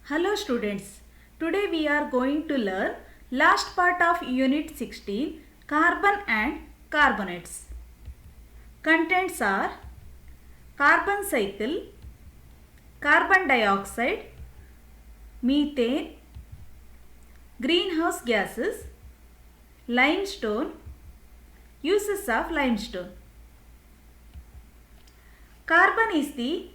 Hello students, today we are going to learn last part of unit 16 carbon and carbonates. Contents are carbon cycle, carbon dioxide, methane, greenhouse gases, limestone, uses of limestone. Carbon is the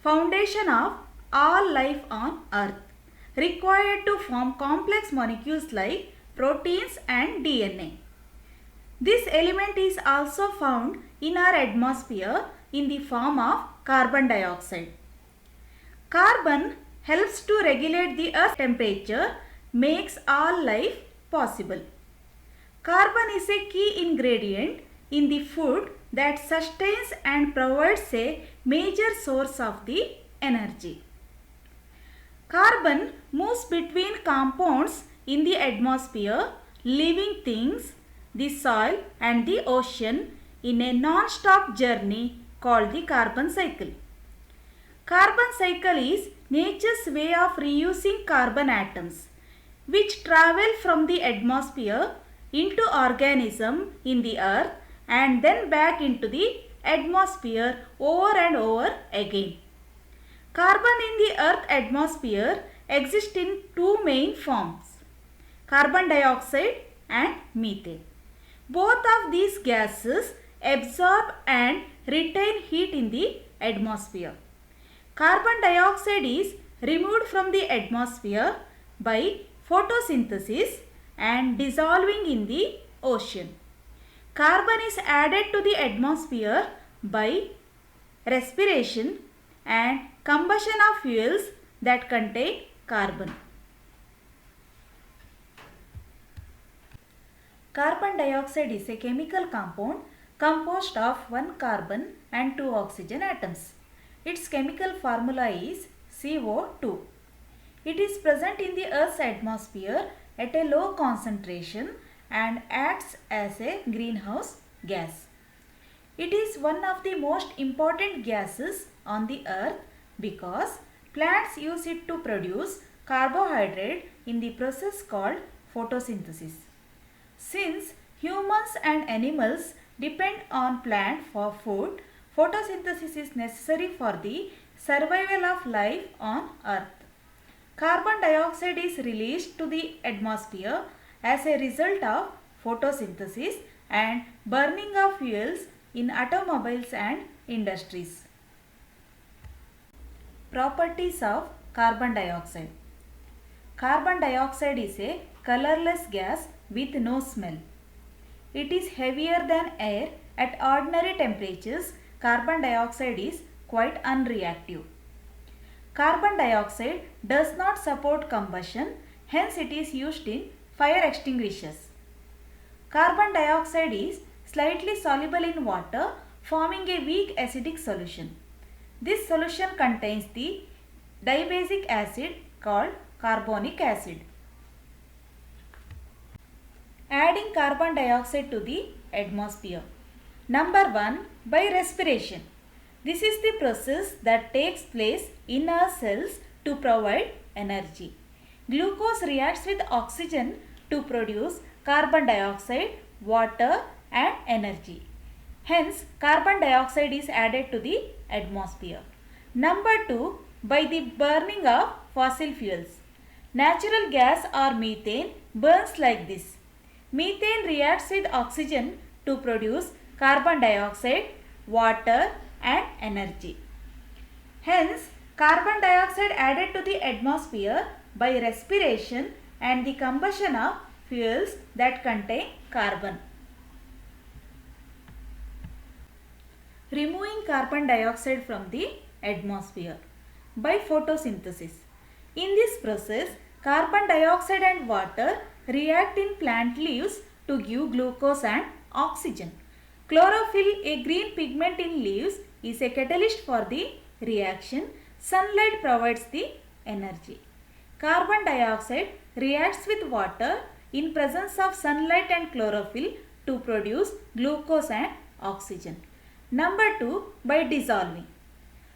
foundation of all life on earth, required to form complex molecules like proteins and DNA. This element is also found in our atmosphere in the form of carbon dioxide. Carbon helps to regulate the earth's temperature, makes all life possible. Carbon is a key ingredient in the food that sustains and provides a major source of the energy. Carbon moves between compounds in the atmosphere, living things, the soil and the ocean in a non-stop journey called the carbon cycle. Carbon cycle is nature's way of reusing carbon atoms which travel from the atmosphere into organism in the earth and then back into the atmosphere over and over again. Carbon in the earth atmosphere exists in two main forms, carbon dioxide and methane. Both of these gases absorb and retain heat in the atmosphere. Carbon dioxide is removed from the atmosphere by photosynthesis and dissolving in the ocean. Carbon is added to the atmosphere by respiration and combustion of fuels that contain carbon. Carbon dioxide is a chemical compound composed of one carbon and two oxygen atoms. Its chemical formula is CO2. It is present in the Earth's atmosphere at a low concentration and acts as a greenhouse gas. It is one of the most important gases on the earth because plants use it to produce carbohydrate in the process called photosynthesis. Since humans and animals depend on plant for food, photosynthesis is necessary for the survival of life on earth. Carbon dioxide is released to the atmosphere as a result of photosynthesis and burning of fuels in automobiles and industries. Properties of carbon dioxide. Carbon dioxide is a colorless gas with no smell. It is heavier than air. At ordinary temperatures, carbon dioxide is quite unreactive. Carbon dioxide does not support combustion, hence it is used in fire extinguishers. Carbon dioxide is slightly soluble in water, forming a weak acidic solution. This solution contains the dibasic acid called carbonic acid. Adding carbon dioxide to the atmosphere. Number 1, by respiration. This is the process that takes place in our cells to provide energy. Glucose reacts with oxygen to produce carbon dioxide, water and energy. Hence, carbon dioxide is added to the atmosphere. Number 2, by the burning of fossil fuels. Natural gas or methane burns like this. Methane reacts with oxygen to produce carbon dioxide, water and energy. Hence, carbon dioxide added to the atmosphere by respiration and the combustion of fuels that contain carbon. Removing carbon dioxide from the atmosphere by photosynthesis. In this process, carbon dioxide and water react in plant leaves to give glucose and oxygen. Chlorophyll, a green pigment in leaves, is a catalyst for the reaction. Sunlight provides the energy. Carbon dioxide reacts with water in presence of sunlight and chlorophyll to produce glucose and oxygen. Number 2, by dissolving.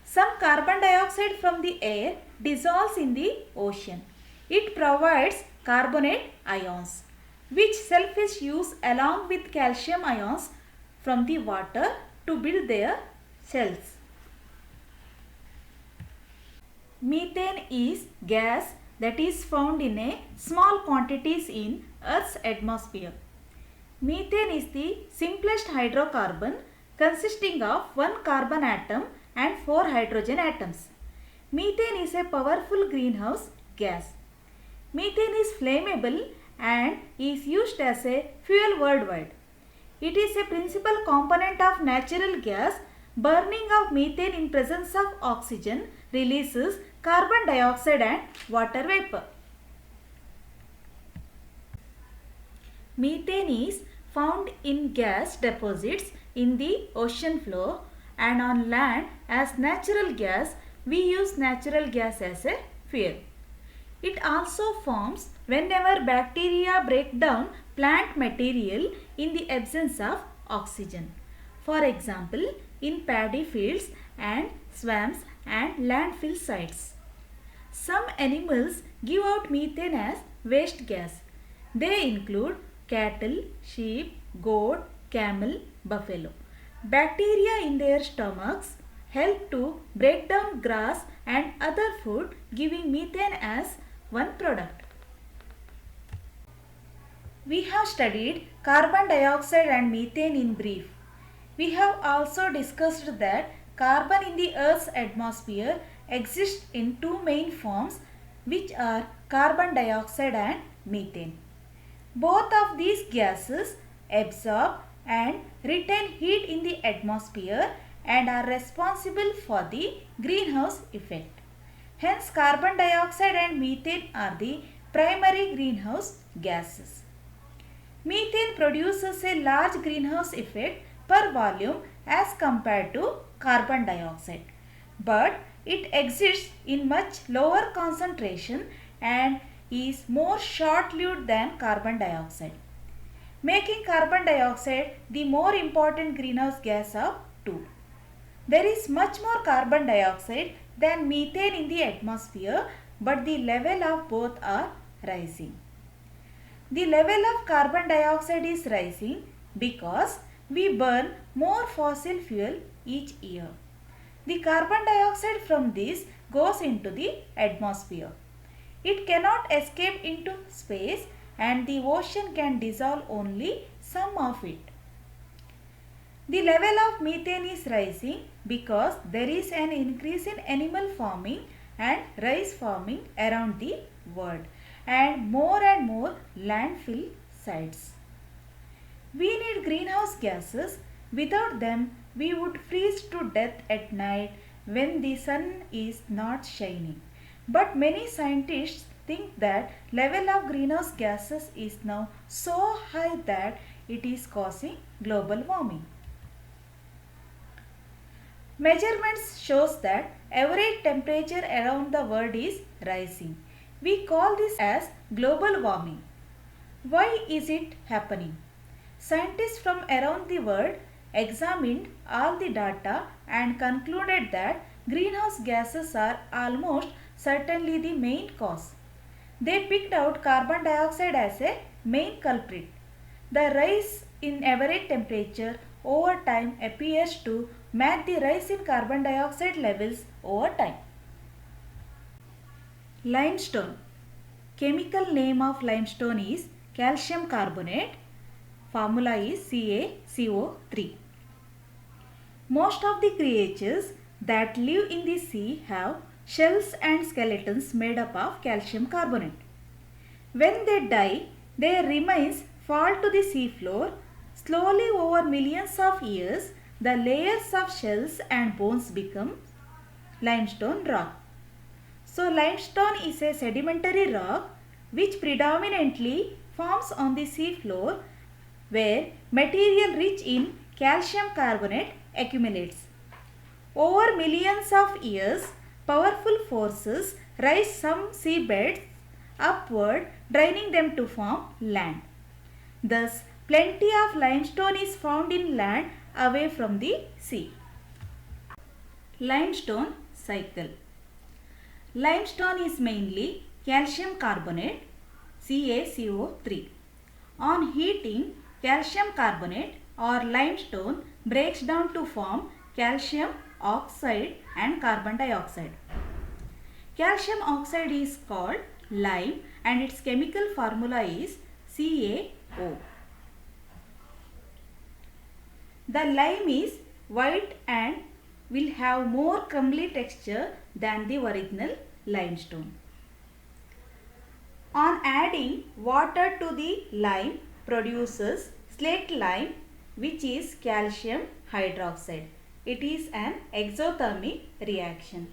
Some carbon dioxide from the air dissolves in the ocean. It provides carbonate ions, which shellfish use along with calcium ions from the water to build their shells. Methane is gas that is found in a small quantities in Earth's atmosphere. Methane is the simplest hydrocarbon consisting of one carbon atom and four hydrogen atoms. Methane is a powerful greenhouse gas. Methane is flammable and is used as a fuel worldwide. It is a principal component of natural gas. Burning of methane in presence of oxygen releases carbon dioxide and water vapor. Methane is found in gas deposits in the ocean floor, and on land as natural gas. We use natural gas as a fuel. It also forms whenever bacteria break down plant material in the absence of oxygen. For example, in paddy fields and swamps and landfill sites. Some animals give out methane as waste gas. They include cattle, sheep, goat, camel, buffalo. Bacteria in their stomachs help to break down grass and other food, giving methane as one product. We have studied carbon dioxide and methane in brief. We have also discussed that carbon in the Earth's atmosphere exists in two main forms, which are carbon dioxide and methane. Both of these gases absorb and retain heat in the atmosphere and are responsible for the greenhouse effect. Hence, carbon dioxide and methane are the primary greenhouse gases. Methane produces a large greenhouse effect per volume as compared to carbon dioxide, but it exists in much lower concentration and is more short-lived than carbon dioxide, making carbon dioxide the more important greenhouse gas of two. There is much more carbon dioxide than methane in the atmosphere, but the level of both are rising. The level of carbon dioxide is rising because we burn more fossil fuel each year. The carbon dioxide from this goes into the atmosphere. It cannot escape into space and the ocean can dissolve only some of it. The level of methane is rising because there is an increase in animal farming and rice farming around the world and more landfill sites. We need greenhouse gases. Without them, we would freeze to death at night when the sun is not shining. But many scientists think that level of greenhouse gases is now so high that it is causing global warming. Measurements shows that average temperature around the world is rising. We call this as global warming. Why is it happening? Scientists from around the world examined all the data and concluded that greenhouse gases are almost certainly the main cause. They picked out carbon dioxide as a main culprit. The rise in average temperature over time appears to match the rise in carbon dioxide levels over time. Limestone. Chemical name of limestone is calcium carbonate. Formula is CaCO3. Most of the creatures that live in the sea have shells and skeletons made up of calcium carbonate. When they die, their remains fall to the sea floor. Slowly over millions of years, the layers of shells and bones become limestone rock. So limestone is a sedimentary rock which predominantly forms on the sea floor where material rich in calcium carbonate accumulates. Over millions of years, powerful forces raise some seabeds upward, draining them to form land. Thus, plenty of limestone is found in land away from the sea. Limestone cycle. Limestone is mainly calcium carbonate, CaCO3. On heating, calcium carbonate or limestone breaks down to form calcium oxide and carbon dioxide. Calcium oxide is called lime and its chemical formula is CaO. The lime is white and will have more crumbly texture than the original limestone. On adding water to the lime produces slaked lime, which is calcium hydroxide. It is an exothermic reaction.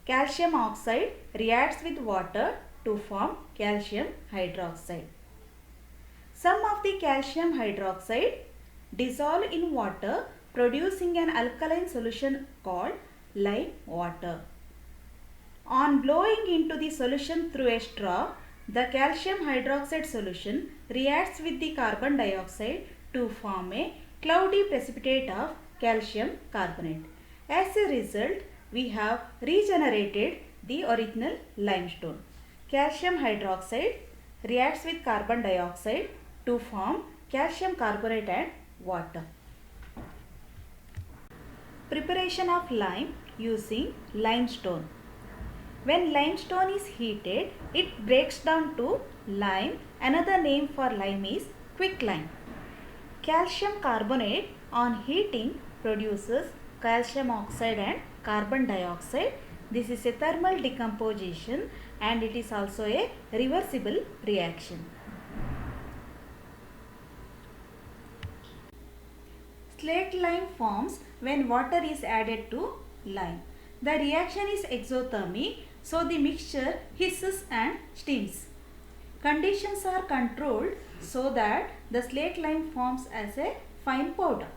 Calcium oxide reacts with water to form calcium hydroxide. Some of the calcium hydroxide dissolve in water, producing an alkaline solution called lime water. On blowing into the solution through a straw, the calcium hydroxide solution reacts with the carbon dioxide to form a cloudy precipitate of calcium carbonate. As a result, we have regenerated the original limestone. Calcium hydroxide reacts with carbon dioxide to form calcium carbonate and water. Preparation of lime using limestone. When limestone is heated, it breaks down to lime. Another name for lime is quicklime. Calcium carbonate on heating produces calcium oxide and carbon dioxide. This is a thermal decomposition and it is also a reversible reaction. Slaked lime forms when water is added to lime. The reaction is exothermic, so the mixture hisses and steams. Conditions are controlled so that the slaked lime forms as a fine powder.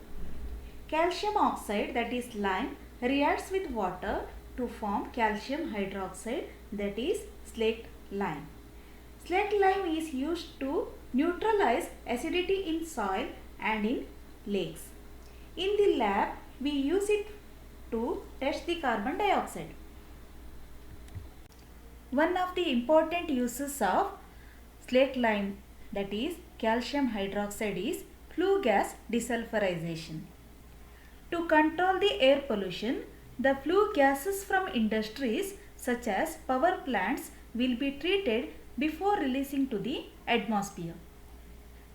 Calcium oxide, that is lime, reacts with water to form calcium hydroxide, that is slaked lime. Slaked lime is used to neutralize acidity in soil and in lakes. In the lab, we use it to test the carbon dioxide. One of the important uses of slaked lime, that is calcium hydroxide, is flue gas desulfurization. To control the air pollution, the flue gases from industries such as power plants will be treated before releasing to the atmosphere.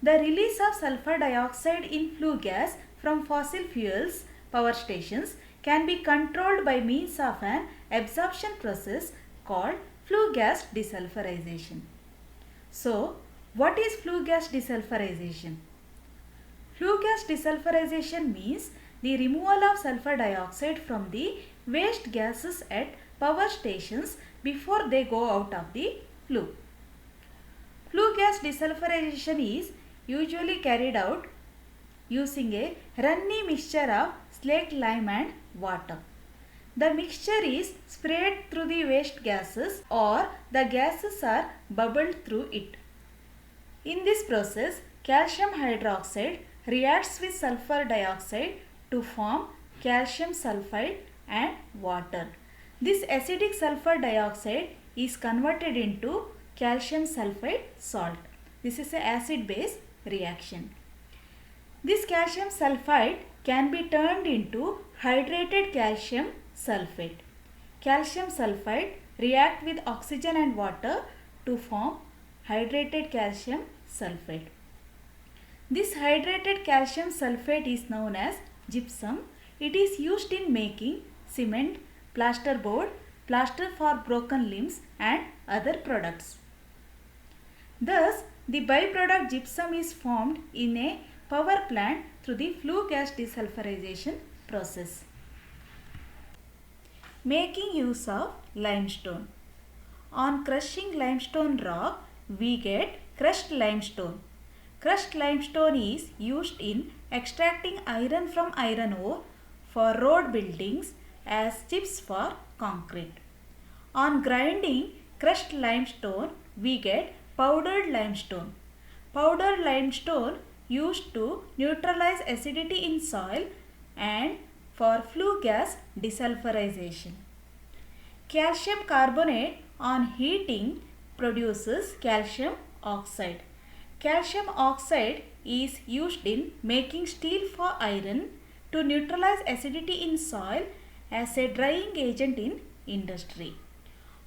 The release of sulfur dioxide in flue gas from fossil fuels power stations can be controlled by means of an absorption process called flue gas desulfurization. So, what is flue gas desulfurization? Flue gas desulfurization means the removal of sulfur dioxide from the waste gases at power stations before they go out of the flue. Flue gas desulfurization is usually carried out using a runny mixture of slaked lime and water. The mixture is sprayed through the waste gases or the gases are bubbled through it. In this process, calcium hydroxide reacts with sulfur dioxide to form calcium sulfide and water. This acidic sulfur dioxide is converted into calcium sulfide salt. This is an acid-base reaction. This calcium sulfide can be turned into hydrated calcium sulfate. Calcium sulfide react with oxygen and water to form hydrated calcium sulfate. This hydrated calcium sulfate is known as gypsum. It is used in making cement, plasterboard, plaster for broken limbs and other products. Thus, the byproduct gypsum is formed in a power plant through the flue gas desulfurization process. Making use of limestone. On crushing limestone rock, we get crushed limestone. Crushed limestone is used in extracting iron from iron ore for road buildings as chips for concrete. On grinding crushed limestone, we get powdered limestone. Powdered limestone used to neutralize acidity in soil and for flue gas desulfurization. Calcium carbonate on heating produces calcium oxide. Calcium oxide is used in making steel for iron, to neutralize acidity in soil, as a drying agent in industry.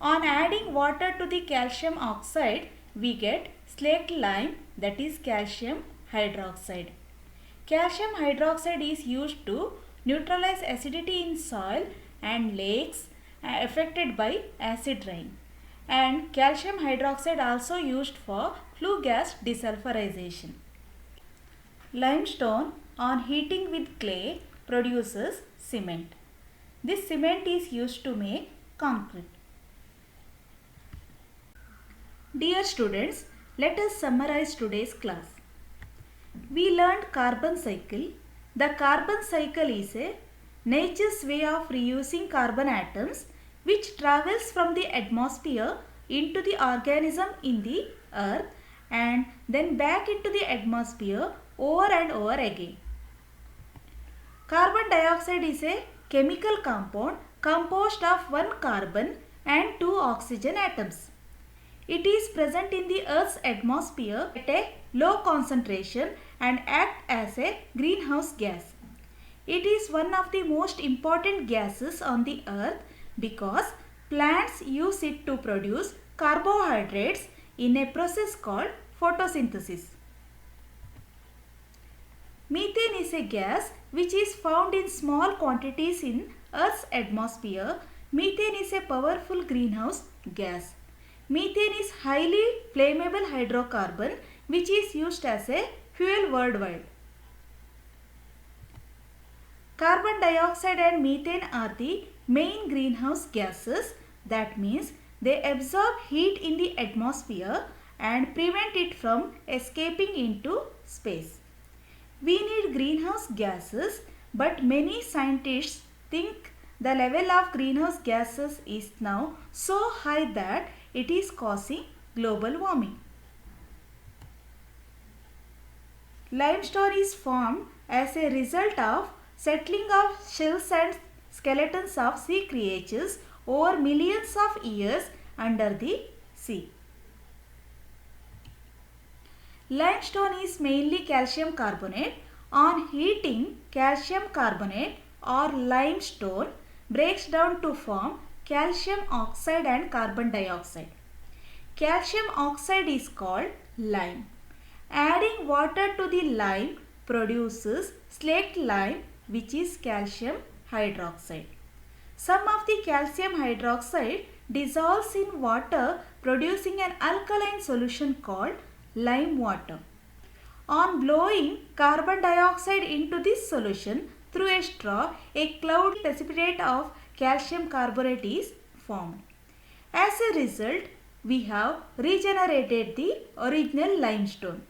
On adding water to the calcium oxide, we get slaked lime, that is calcium hydroxide. Calcium hydroxide is used to neutralize acidity in soil and lakes affected by acid rain. And calcium hydroxide also used for flue gas desulfurization. Limestone on heating with clay produces cement. This cement is used to make concrete. Dear students, let us summarize today's class. We learned carbon cycle. The carbon cycle is a nature's way of reusing carbon atoms which travels from the atmosphere into the organism in the earth and then back into the atmosphere over and over again. Carbon dioxide is a chemical compound composed of one carbon and two oxygen atoms. It is present in the Earth's atmosphere at a low concentration and act as a greenhouse gas. It is one of the most important gases on the Earth because plants use it to produce carbohydrates in a process called photosynthesis. Methane is a gas which is found in small quantities in Earth's atmosphere. Methane is a powerful greenhouse gas. Methane is highly flammable hydrocarbon which is used as a fuel worldwide. Carbon dioxide and methane are the main greenhouse gases. That means they absorb heat in the atmosphere and prevent it from escaping into space. We need greenhouse gases, but many scientists think the level of greenhouse gases is now so high that it is causing global warming. Limestone is formed as a result of settling of shells and skeletons of sea creatures over millions of years under the sea. Limestone is mainly calcium carbonate. On heating, calcium carbonate or limestone breaks down to form calcium oxide and carbon dioxide. Calcium oxide is called lime. Adding water to the lime produces slaked lime, which is calcium hydroxide. Some of the calcium hydroxide dissolves in water, producing an alkaline solution called lime water. On blowing carbon dioxide into this solution through a straw, a cloudy precipitate of calcium carbonate is formed. As a result, we have regenerated the original limestone.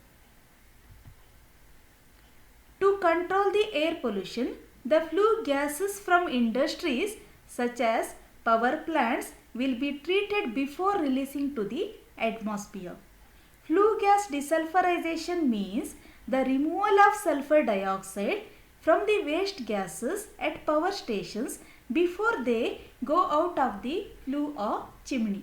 To control the air pollution, the flue gases from industries such as power plants will be treated before releasing to the atmosphere. Flue gas desulfurization means the removal of sulfur dioxide from the waste gases at power stations before they go out of the flue or chimney.